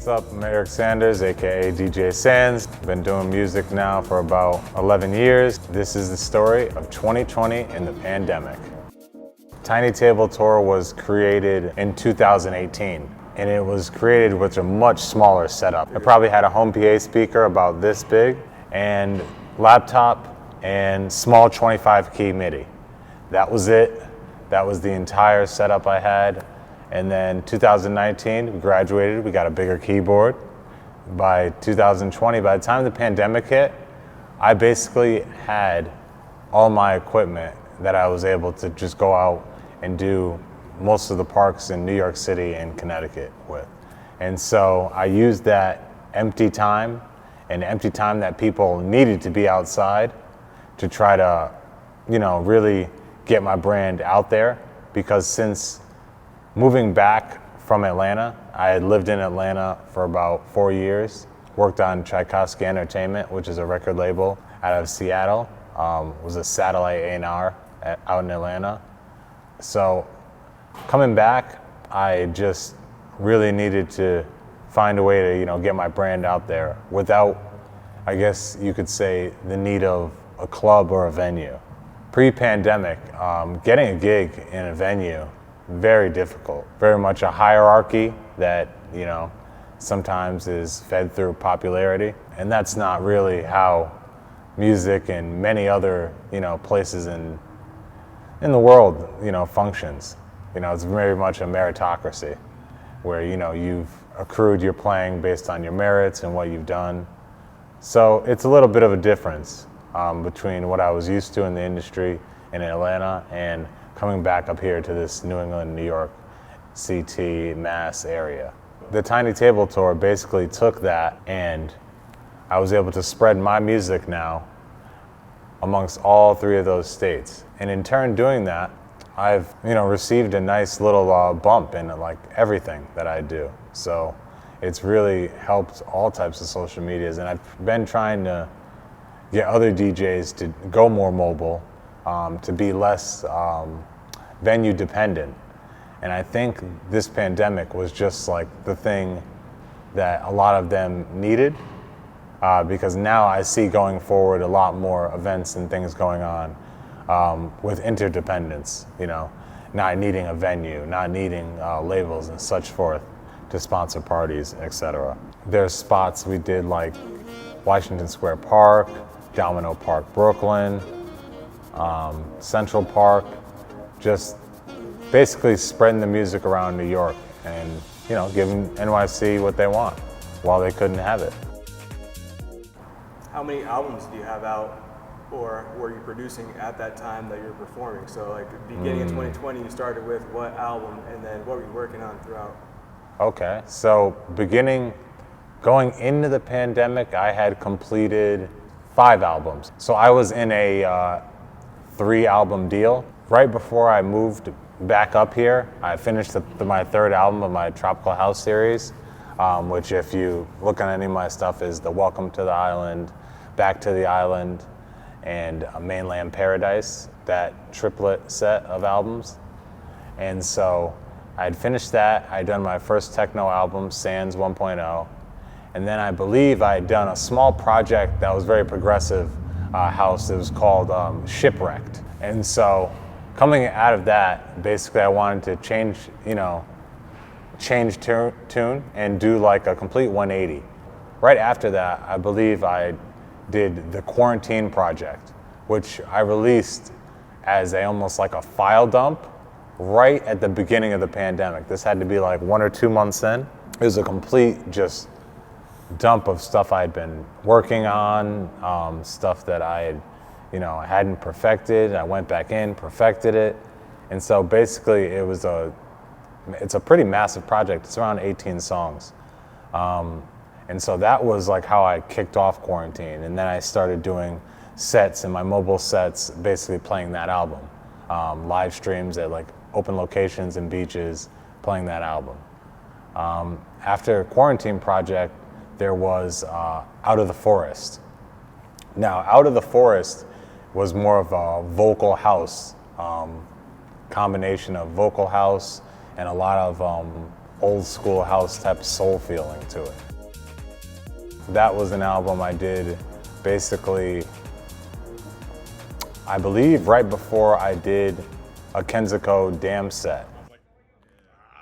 What's up? I'm Eric Sanders, aka DJ Sandz. I've been doing music now for about 11 years. This is the story of 2020 and the pandemic. Tiny Table Tour was created in 2018, and it was created with a much smaller setup. It probably had a home PA speaker about this big, and laptop, and small 25 key MIDI. That was it. That was the entire setup I had. And then 2019, we graduated, we got a bigger keyboard. By 2020, by the time the pandemic hit, I basically had all my equipment that I was able to just go out and do most of the parks in New York City and Connecticut with. And so I used that empty time and empty time that people needed to be outside to try to, really get my brand out there. Because since moving back from Atlanta, I had lived in Atlanta for about 4 years, worked on Tchaikovsky Entertainment, which is a record label out of Seattle, was a satellite A&R out in Atlanta. So coming back, I just really needed to find a way to, get my brand out there without, I guess you could say, the need of a club or a venue. Pre-pandemic, getting a gig in a venue, very difficult. Very much a hierarchy that, sometimes is fed through popularity. And that's not really how music and many other, places in the world, functions. It's very much a meritocracy where, you've accrued your playing based on your merits and what you've done. So it's a little bit of a difference between what I was used to in the industry in Atlanta and coming back up here to this New England, New York, CT, Mass area. The Tiny Table Tour basically took that, and I was able to spread my music now amongst all three of those states. And in turn doing that, I've received a nice little bump in everything that I do. So it's really helped all types of social medias, and I've been trying to get other DJs to go more mobile, to be less venue dependent. And I think this pandemic was just the thing that a lot of them needed, because now I see going forward a lot more events and things going on with interdependence, not needing a venue, not needing labels and such forth to sponsor parties, etc. There's spots we did like Washington Square Park, Domino Park, Brooklyn, Central Park, just basically spreading the music around New York and, giving NYC what they want while they couldn't have it. How many albums do you have out, or were you producing at that time that you're performing? So beginning in 2020, you started with what album, and then what were you working on throughout? Okay, so going into the pandemic, I had completed 5 albums. So I was in a 3-album deal. Right before I moved back up here, I finished my 3rd album of my Tropical House series, which if you look on any of my stuff is the Welcome to the Island, Back to the Island, and Mainland Paradise, that triplet set of albums. And so I had finished that. I had done my first techno album, Sandz 1.0. And then I believe I had done a small project that was very progressive house. It was called Shipwrecked. And so coming out of that, basically I wanted to change tune and do a complete 180. Right after that, I believe I did the Quarantine project, which I released as almost like a file dump right at the beginning of the pandemic. This had to be 1 or 2 months in. It was a complete just dump of stuff I'd been working on, stuff that I had, hadn't perfected. I went back in, perfected it. And so basically it's a pretty massive project. It's around 18 songs. And so that was how I kicked off Quarantine. And then I started doing sets in my mobile sets, basically playing that album. Live streams at open locations and beaches, playing that album. After Quarantine project, there was Out of the Forest. Now, Out of the Forest was more of a vocal house, combination of vocal house and a lot of old school house type soul feeling to it. That was an album I did basically, I believe right before I did a Kensico Dam set.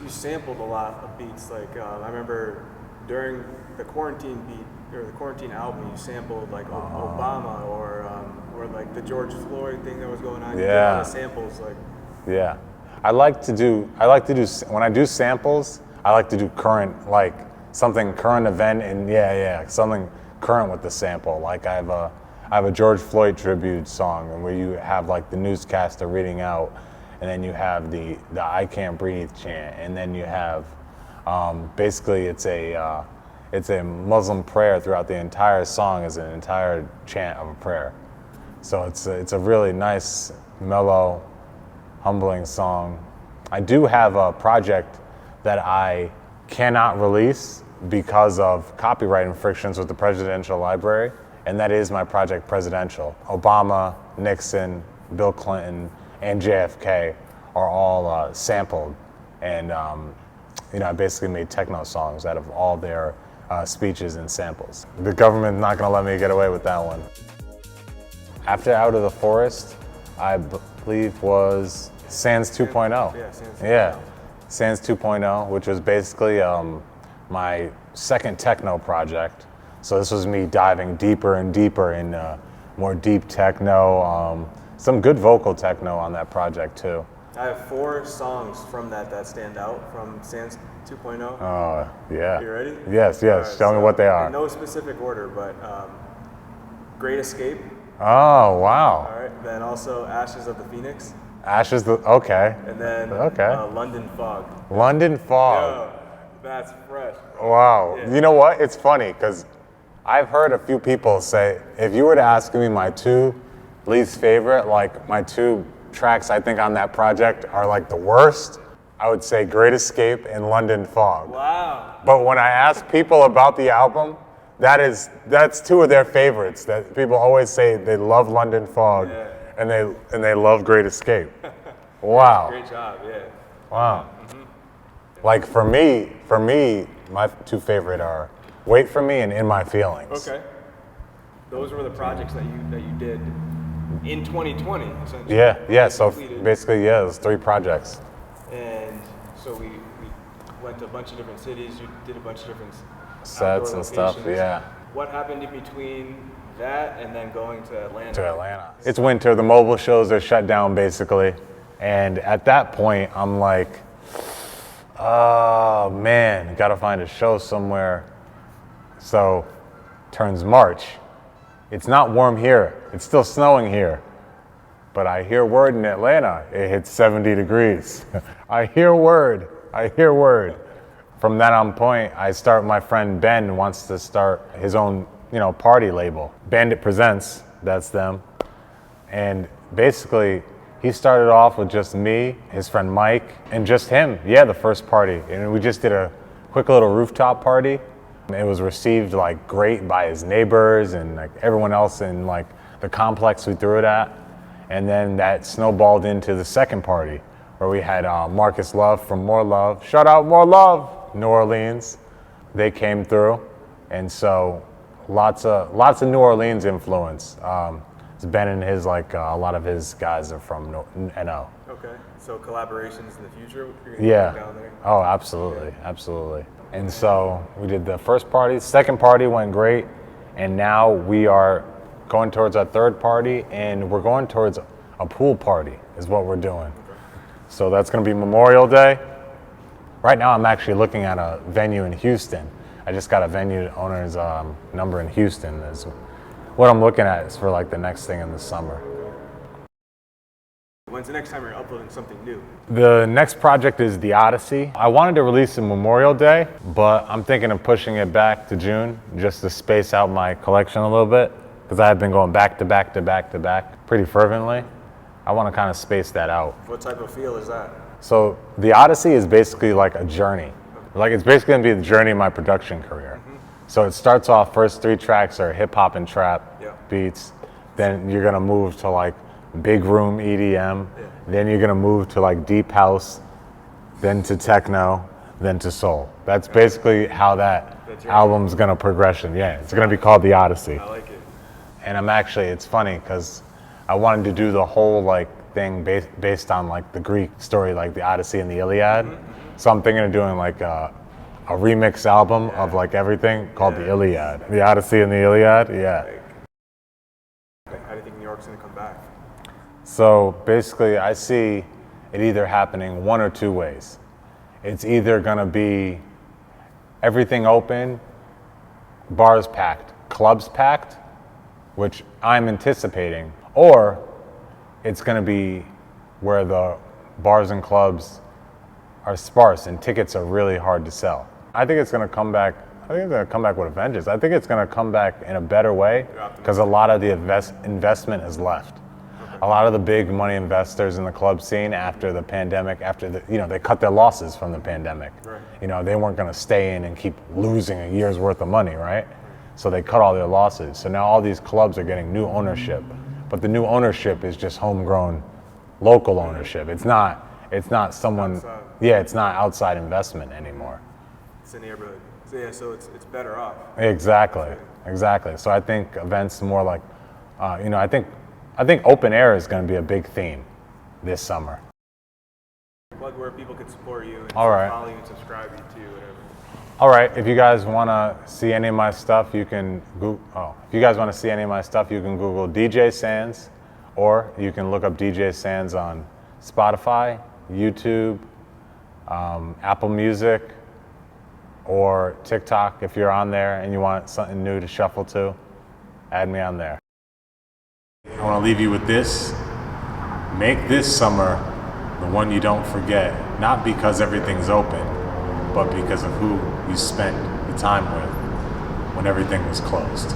You sampled a lot of beats. Like I remember during the quarantine beat or the quarantine album, you sampled like Obama or like the George Floyd thing that was going on. You did a lot of samples, like. Yeah, I like to do when I do samples, I like to do current, like something current event, and something current with the sample. Like I have a George Floyd tribute song, and where you have like the newscaster reading out, and then you have the I Can't Breathe chant, and then you have basically it's a Muslim prayer throughout the entire song, is an entire chant of a prayer. So it's a really nice, mellow, humbling song. I do have a project that I cannot release because of copyright infractions with the Presidential Library, and that is my project Presidential. Obama, Nixon, Bill Clinton, and JFK are all sampled, and I basically made techno songs out of all their speeches and samples. The government's not gonna let me get away with that one. After Out of the Forest, I believe was Sandz 2.0. Yeah, Sandz 2.0. Yeah, Sandz 2.0, which was basically my second techno project. So this was me diving deeper and deeper in more deep techno, some good vocal techno on that project too. I have 4 songs from that stand out from Sandz 2.0. Oh, yeah. You ready? Yes. Right, Tell me what they are. In no specific order, but Great Escape. Oh, wow. All right. Then also Ashes of the Phoenix. Okay. And then London Fog. London Fog. Yo, that's fresh. Wow. Yeah. You know what? It's funny because I've heard a few people say, if you were to ask me my 2 least favorite, like my 2 tracks I think on that project are like the worst, I would say Great Escape and London Fog. Wow. But when I ask people about the album, that's 2 of their favorites. That people always say they love London Fog, and they love Great Escape. Wow. Great job. Yeah. Wow. Mm-hmm. Like for me, my 2 favorite are Wait For Me and In My Feelings. Okay. Those were the projects that you did in 2020, essentially. Yeah. So basically, those 3 projects. And so we went to a bunch of different cities. You did a bunch of different sets and stuff. Yeah. What happened in between that and then going to Atlanta? It's winter. The mobile shows are shut down basically, and at that point, I'm like, oh man, gotta find a show somewhere. So, turns March. It's not warm here. It's still snowing here. But I hear word in Atlanta, it hits 70 degrees. I hear word. From that on point, my friend Ben wants to start his own, party label. Bandit Presents, that's them. And basically, he started off with just me, his friend Mike, and just him. Yeah, the first party. And we just did a quick little rooftop party. It was received like great by his neighbors and like everyone else in like the complex we threw it at. And then that snowballed into the second party where we had Marcus Love from More Love. Shout out More Love, New Orleans. They came through. And so lots of New Orleans influence. It's Ben and his, like a lot of his guys are from NO. Okay, so collaborations in the future? Yeah. Down there? Oh, absolutely. And so we did the first party, second party went great, and now we are going towards our third party, and we're going towards a pool party is what we're doing. Okay. So that's gonna be Memorial Day. Right now I'm actually looking at a venue in Houston. I just got a venue owner's number in Houston. Is what I'm looking at is for like the next thing in the summer. When's the next time you're uploading something new? The next project is The Odyssey. I wanted to release it Memorial Day, but I'm thinking of pushing it back to June just to space out my collection a little bit because I have been going back to back pretty fervently. I want to kind of space that out. What type of feel is that? So The Odyssey is basically like a journey. Like it's basically gonna be the journey of my production career. Mm-hmm. So it starts off, first 3 tracks are hip hop and trap beats. Then you're gonna move to like big room EDM. Then you're gonna move to like deep house, then to techno, then to soul. That's basically how that That's your album's gonna progression. Yeah, it's gonna be called The Odyssey. I like it. And it's funny because I wanted to do the whole like thing based on like the Greek story, like the Odyssey and the Iliad. So I'm thinking of doing like a remix album of like everything called the Iliad. The Odyssey and the Iliad, yeah. How do you think New York's gonna come back? So basically I see it either happening one or two ways. It's either gonna be everything open, bars packed, clubs packed, which I'm anticipating, or it's gonna be where the bars and clubs are sparse and tickets are really hard to sell. I think it's gonna come back. I think it's gonna come back with a vengeance. I think it's gonna come back in a better way because a lot of the investment has left. A lot of the big money investors in the club scene after the pandemic, they cut their losses from the pandemic. Right. They weren't gonna stay in and keep losing a year's worth of money, right? So they cut all their losses. So now all these clubs are getting new ownership, but the new ownership is just homegrown, local ownership. It's not someone. Outside. Yeah, it's not outside investment anymore. It's a neighborhood. So yeah, so it's better off. Exactly. So I think events more like, I think open air is going to be a big theme this summer. Plug where people can support you and All right. follow you and subscribe you to whatever. All right, if you guys want to see any of my stuff, you can Google DJ Sandz, or you can look up DJ Sandz on Spotify, YouTube, Apple Music, or TikTok. If you're on there and you want something new to shuffle to, add me on there. I want to leave you with this. Make this summer the one you don't forget, not because everything's open, but because of who you spent the time with when everything was closed.